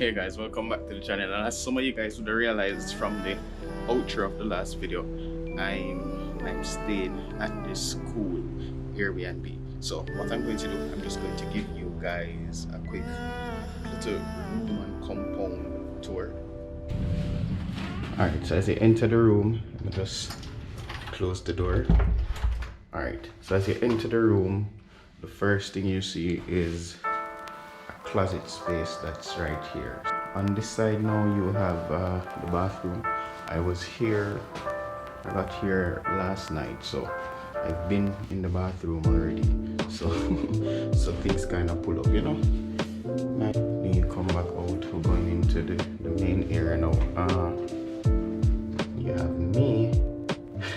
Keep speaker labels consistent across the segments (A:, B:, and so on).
A: Hey guys, welcome back to the channel. And as some of you guys would have realized from the outro of the last video, I'm staying at this cool Airbnb. So what I'm going to do, I'm just going to give you guys a quick little room and compound tour. Alright, so as you enter the room, let me just close the door. Alright, so as you enter the room, the first thing you see is closet space that's right here. On this side now you have the bathroom. I got here last night, so I've been in the bathroom already, so so things kind of pull up, you know. Then you come back out, we're going into the main area now. You have me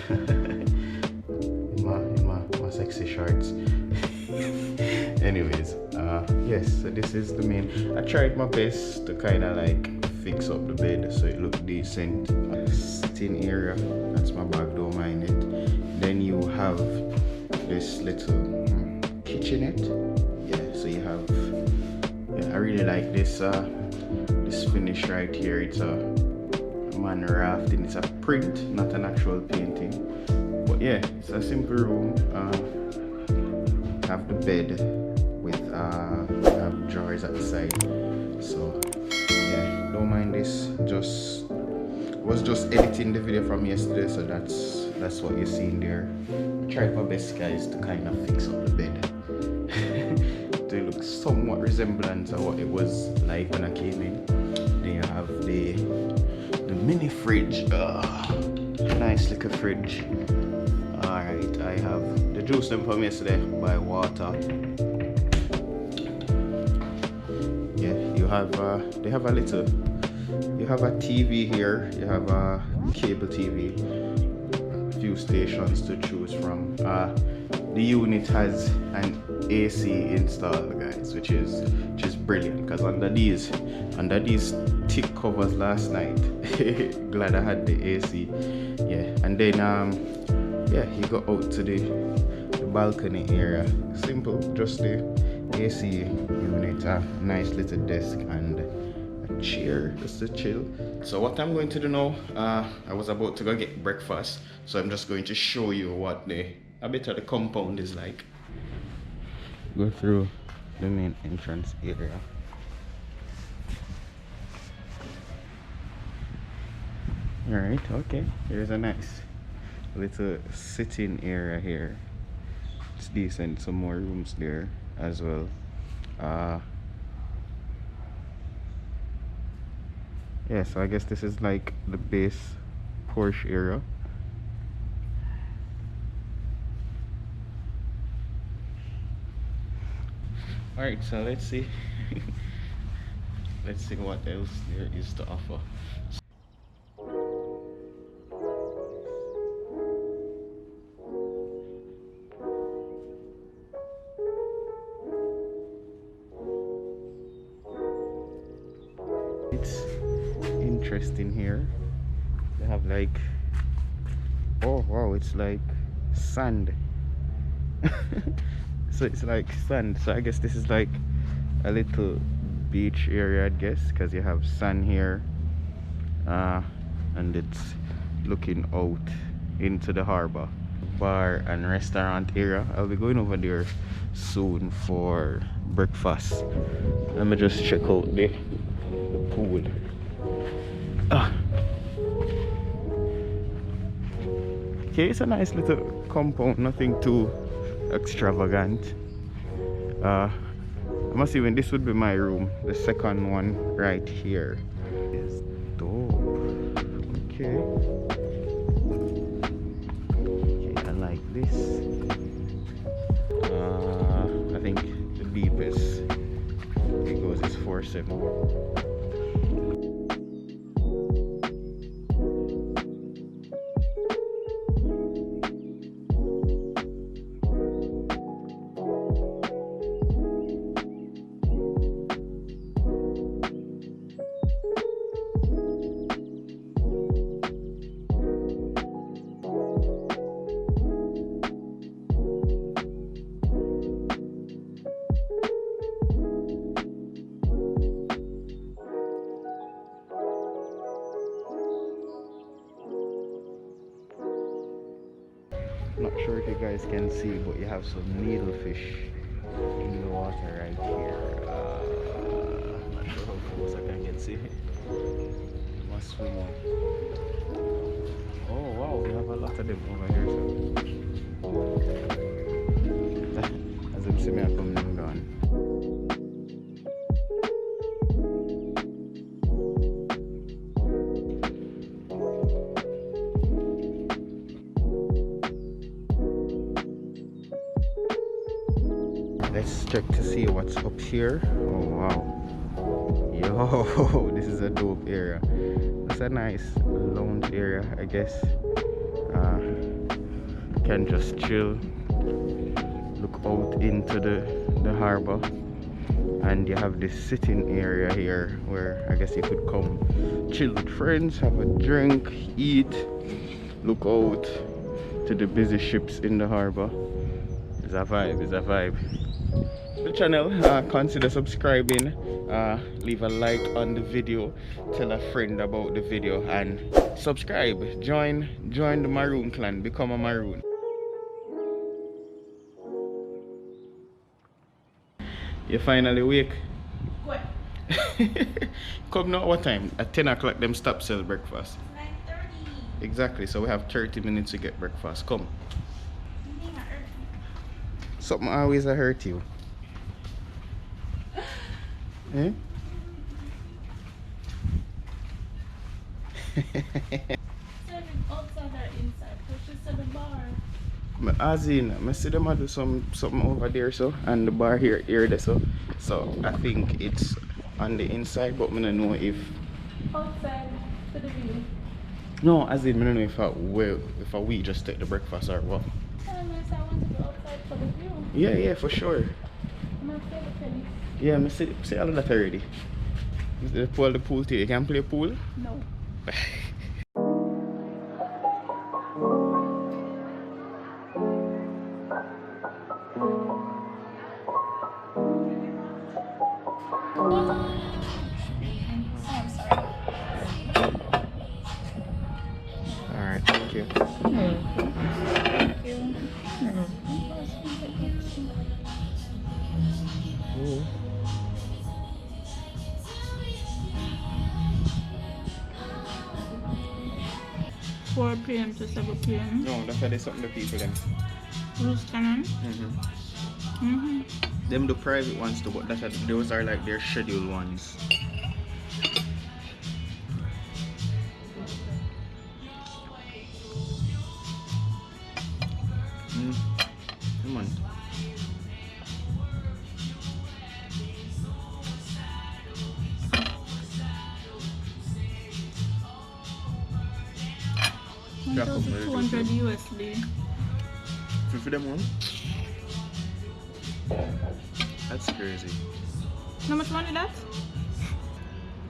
A: in my sexy shorts. Anyways, yes, so this is the main. I tried my best to kind of like fix up the bed so it looked decent. Sitting area, that's my bag, don't mind it. Then you have this little kitchenette. Yeah, so you have, yeah, I really like this this finish right here. It's a man rafting. It's a print, not an actual painting. But yeah, it's a simple room. Have the bed with have drawers at the side, so yeah, don't mind this. Was just editing the video from yesterday, so that's what you're seeing there. I tried my best, guys, to kind of fix up the bed to look somewhat resemblant of what it was like when I came in. Then you have the mini fridge, nice little fridge. Alright, I have the juice them from yesterday by water. Yeah, you have they have a little, you have a TV here, you have a cable TV, a few stations to choose from. The unit has an AC installed, guys, which is brilliant, because under these thick covers last night, glad I had the AC. Yeah, and then yeah, you go out to the balcony area. Simple, just the AC unit, a nice little desk and a chair just to chill. So what I'm going to do now, I was about to go get breakfast, so I'm just going to show you what a bit of the compound is like. Go through the main entrance area. Alright, okay, here's a nice little sitting area here. It's decent, some more rooms there as well. Yeah, so I guess this is like the base porch area. Alright, so let's see let's see what else there is to offer. It's interesting here. They have like, oh wow, it's like sand. So it's like sand, so I guess this is like a little beach area, I guess, because you have sun here, and it's looking out into the harbor. Bar and restaurant area. I'll be going over there soon for breakfast. Let me just check out the pool. Okay, it's a nice little compound, nothing too extravagant. I'm assuming this would be my room. The second one right here is dope. Okay, I like this. I think the deepest it goes is 4'7". sure if you guys can see, but you have some needlefish in the water right here. Not sure how close I can get see. Must swim. Oh wow, we have a lot of them over here. So as you see me, I come and gone. Let's check to see what's up here. Oh wow. Yo, this is a dope area. It's a nice lounge area, I guess. Can just chill, look out into the harbor, and you have this sitting area here where I guess you could come chill with friends, have a drink, eat, look out to the busy ships in the harbor. It's a vibe, it's a vibe. The channel, consider subscribing, leave a like on the video, tell a friend about the video, and subscribe. Join the Maroon clan, become a Maroon. You finally wake?
B: What?
A: Come now, what time? At 10 o'clock them stop sell breakfast.
B: 9:30.
A: Exactly, so we have 30 minutes to get breakfast. Come. Something always hurt you. Eh?
B: Outside or inside? Push to the bar.
A: As in, I see them do something over there, so, and the bar here there, so I think it's on the inside, but I don't know if
B: Outside to the view.
A: no, as in I don't know if we just take the breakfast or what.
B: I want to go outside for the view.
A: Yeah, for sure.
B: I'm not fair to tennis.
A: Yeah, I see all of that already. They pull the pool too. You can play pool?
B: No.
A: Alright, thank you. Ooh.
B: 4 p.m. to 7 p.m.
A: No, that's why there's something to people them.
B: Roost Cannon.
A: Them the private ones too, but those are like their scheduled ones. Come on.
B: $1,200 USD.
A: For them one? That's crazy.
B: How much money that?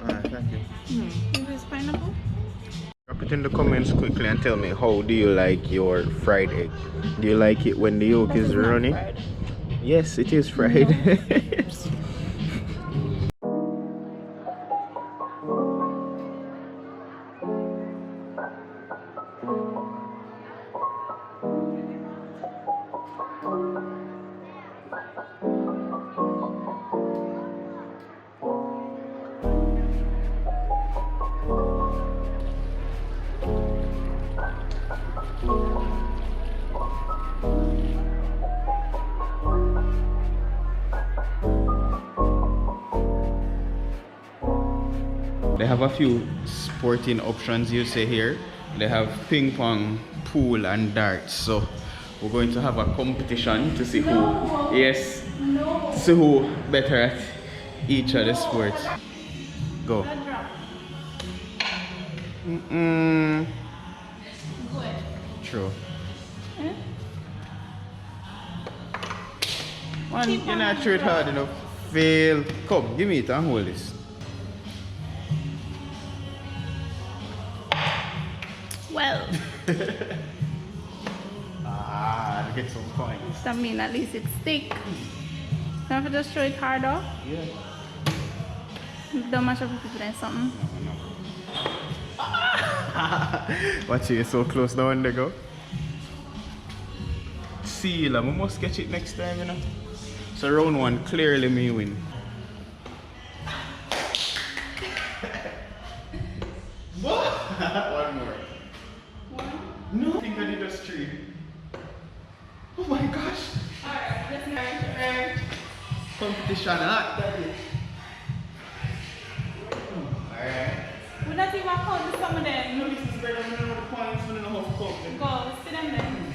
A: Alright, thank you.
B: Is this pineapple?
A: Drop it in the comments quickly and tell me, how do you like your fried egg? Do you like it when the yolk is runny?
B: Fried.
A: Yes, it is fried. They have a few sporting options you say here. They have ping pong, pool and darts. So we're going to have a competition to see who to see who better at each of the sports. Go. True. One, you're not sure it hard enough. Fail. Come, give me it and hold this.
B: Well,
A: I'll get some points.
B: that means at least it stick. Don't have to just throw it harder.
A: Yeah.
B: Don't mash up if you something.
A: Watch it, so close now and they go. seal. I must catch it next time, you know. So round one, clearly me win. What? One more.
B: One.
A: No, I think I did just 3. Oh my gosh.
B: Alright, let's start.
A: Competition, huh? Alright.
B: We're not even counting some of them.
A: No, this is better. I don't know the points. I don't know how to count them.
B: Go, sit them then.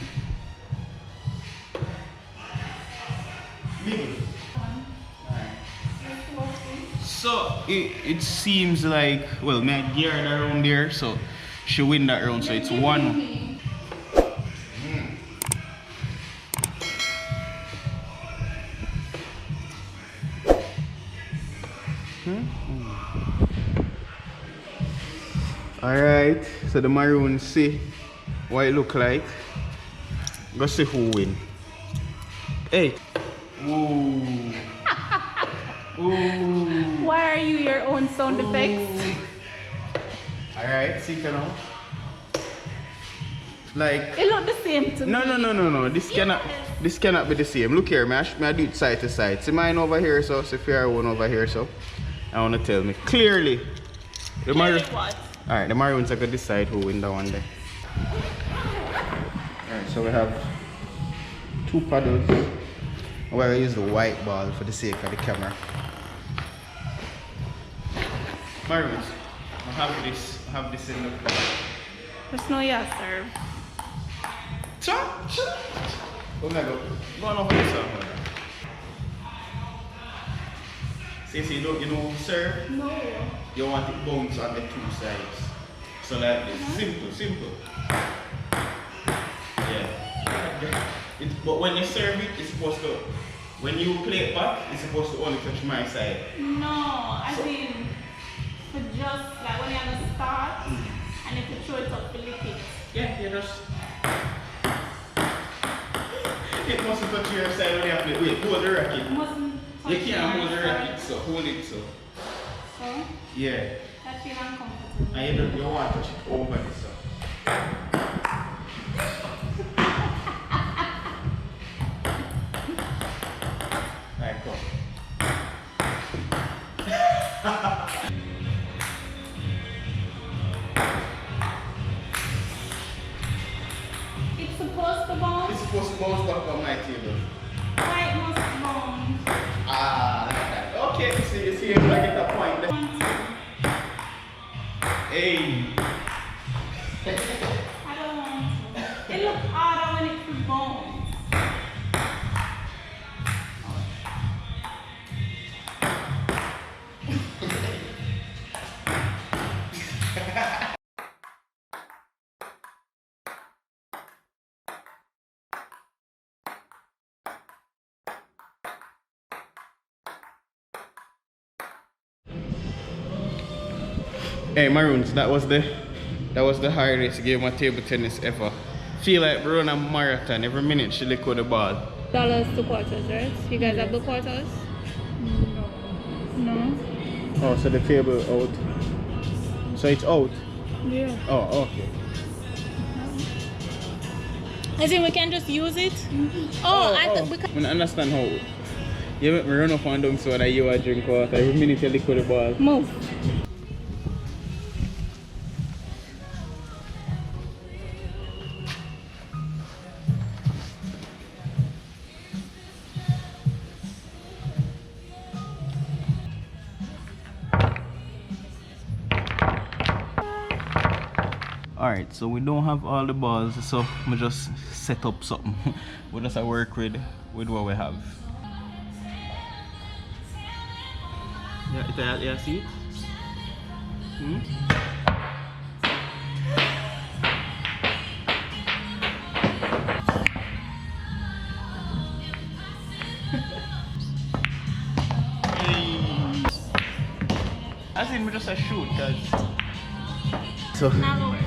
A: Middle.
B: Alright. Let's go.
A: So it seems like, well, me geared around there, so she win that round. So it's 1. Alright, so the maroons see what it look like. Go see who win. Hey. Ooh. Ooh.
B: Why are you your own sound effects?
A: Alright, see you know. Like
B: It look the same to me.
A: no. This cannot be the same. Look here, man. I do it side to side. See mine over here, so see fair one over here, so I wanna tell me. Clearly. The
B: Clearly what?
A: Alright, the Maroons are gonna decide who win that one day. Alright, so we have 2 paddles. I'm gonna use the white ball for the sake of the camera. Maroons, I have this in the floor.
B: There's no yes, sir.
A: Oh my god. Go on over this one. See, you know, sir?
B: No.
A: You want it bounce on the 2 sides. So like this. Simple. Yeah. But when you serve it, it's supposed to, when you play it back, it's supposed to only touch my side.
B: No, I mean, for just like when you're gonna start, and if you throw it up, you lick it.
A: Yeah, you just. It mustn't touch your side when you have to play. Wait, hold the racket.
B: It mustn't touch
A: You can't hold the
B: your
A: racket,
B: side.
A: so hold it so.
B: So,
A: Yeah.
B: that feel uncomfortable.
A: And you want to touch it over this so. Alright, come.
B: It's supposed to bounce.
A: It's supposed to bounce back on my table.
B: Why it must bounce?
A: Ah, like that. Okay, you see, I get a point there. Hey.
B: I don't want to. It looks harder when it's bounce.
A: Hey Maroons, that was the hardest game of table tennis ever. Feel like we run a marathon. Every minute she lick with the ball.
B: Dollars to quarters, right? You guys have the quarters? No.
A: Oh, so the table out. So it's out.
B: Yeah.
A: Oh, okay.
B: I think we can just use it. Oh, I thought we can.
A: I don't understand how you make me run up and down so that you drink water. Every minute you lick with the ball.
B: Move.
A: Alright, so we don't have all the balls, so we just set up something. We just work with what we have. Yeah, see? I think we just a shoot, guys. So
B: Not gonna work.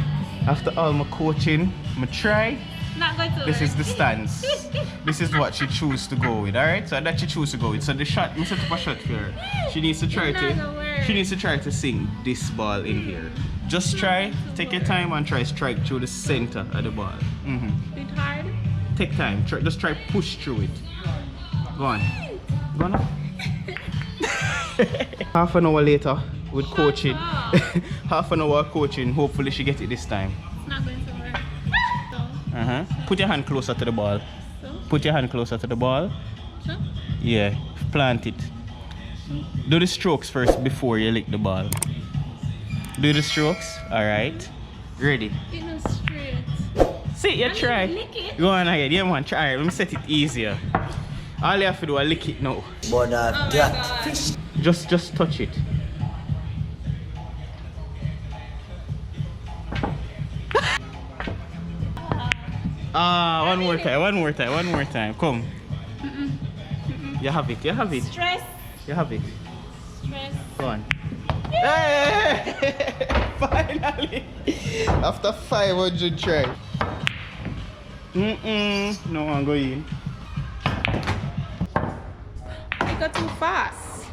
A: after all my coaching, I try.
B: Not going to
A: This
B: work.
A: is the stance. This is what she choose to go with, alright? So that she choose to go with. So the shot, I set up a shot for her. She needs to try
B: It's not gonna work.
A: She needs to try to sink this ball in here. Just try, take your time and try strike through the center of the ball.
B: Bit hard.
A: Take time. Just try push through it. Go on. Go on. Half an hour later with coaching. Half an hour coaching. Hopefully she get it this time.
B: It's not going to work.
A: Put your hand closer to the ball.
B: So?
A: Put your hand closer to the ball.
B: So?
A: Yeah. Plant it. Do the strokes first before you lick the ball. Do the strokes. Alright. Ready.
B: It no straight.
A: See, you try.
B: Lick it.
A: Go on ahead. Yeah, man. Try. Let me set it easier. All you have to do is lick it now.
C: But
B: Oh my God.
A: Just touch it. One more time. Come. You have it.
B: Stress.
A: You have it.
B: Stress.
A: Go on. Hey! Finally! After 500 tries. No one go in.
B: You got too fast.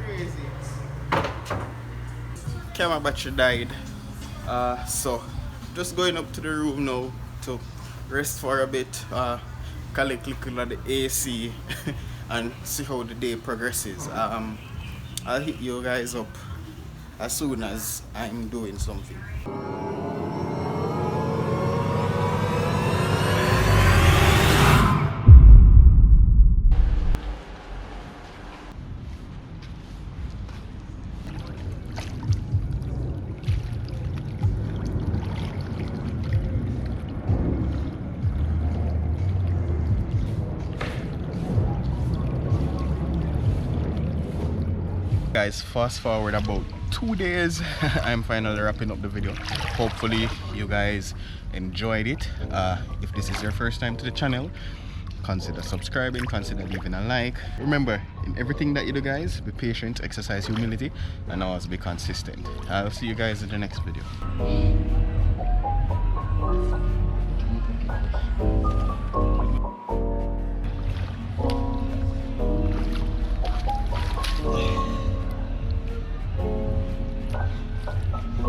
A: Crazy. Camera battery died. So just going up to the room now to rest for a bit. Collect looking at the AC and see how the day progresses. I'll hit you guys up as soon as I'm doing something. Guys, fast forward about 2 days. I'm finally wrapping up the video. Hopefully you guys enjoyed it. If this is your first time to the channel, consider subscribing, consider leaving a like. Remember, in everything that you do, guys, be patient, exercise humility, and always be consistent. I'll see you guys in the next video.